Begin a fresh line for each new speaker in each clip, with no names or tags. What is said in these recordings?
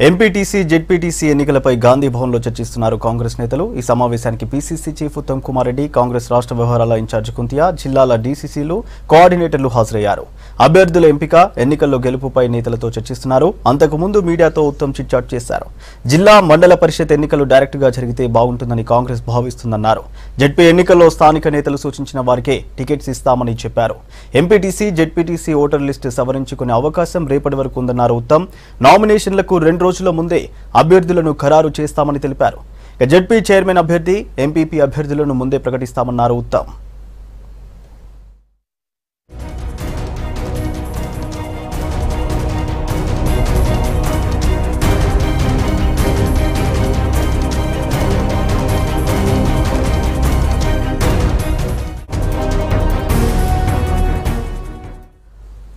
MPTC ZPTC ఎన్నికలపై గాంధీ భవన్లో చర్చిస్తున్నారు కాంగ్రెస్ నేతలు। ఈ సమావేశానికి పీసీసీ చీఫ్ ఉత్తమ్ కుమార్ రెడ్డి, కాంగ్రెస్ రాష్ట్ర వ్యవహారాల ఇన్ఛార్జ్ కుంతియా, జిల్లాల డీసీసీలు, కోఆర్డినేటర్లు హాజరయ్యారు। అభ్యర్థుల ఎంపిక, ఎన్నికల్లో గెలుపుపై నేతలతో చర్చిస్తున్నారు। అంతకుముందు మీడియాతో ఉత్తమ్ చిట్చాట్ చేశారు। జిల్లా మండల పరిషత్ ఎన్నికలు డైరెక్ట్ గా జరిగితే బాగుంటుందని కాంగ్రెస్ భావిస్తుందన్నారు। జెడ్పీ ఎన్నికల్లో స్థానిక నేతలు సూచించిన వారికే టికెట్స్ ఇస్తామని చెప్పారు। ఎంపీటీసీ జెడ్పీటీసీ ఓటర్ లిస్టు సవరించుకునే అవకాశం రేపటి వరకు ఉందన్నారు ఉత్తమ్। నామినేషన్లకు 2 రోజుల ముందే అభ్యర్థులను ఖరారు చేస్తామని తెలిపారు। జెడ్పీ చైర్మన్ అభ్యర్థి, ఎంపీపీ అభ్యర్థులను ముందే ప్రకటిస్తామన్నారు ఉత్తమ్।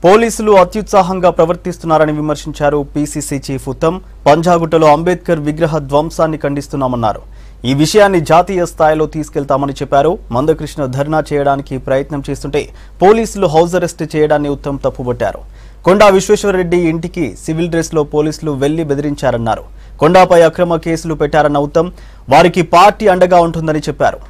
పోలీసులు అత్యుత్సాహంగా ప్రవర్తిస్తున్నారని విమర్శించారు పీసీసీ చీఫ్ ఉత్తమ్। పంజాగుట్టలో అంబేద్కర్ విగ్రహ ధ్వంసాన్ని ఖండిస్తున్నామన్నారు। ఈ విషయాన్ని జాతీయ స్థాయిలో తీసుకెళ్తామని చెప్పారు। మందకృష్ణ ధర్నా చేయడానికి ప్రయత్నం చేస్తుంటే పోలీసులు హౌస్ అరెస్ట్ చేయడాన్ని ఉత్తమ్ తప్పుబట్టారు। కొండా విశ్వేశ్వరరెడ్డి ఇంటికి సివిల్ డ్రెస్ లో పోలీసులు వెళ్లి బెదిరించారన్నారు। కొండాపై అక్రమ కేసులు పెట్టారన్న ఉత్తమ్ వారికి పార్టీ అండగా ఉంటుందని చెప్పారు।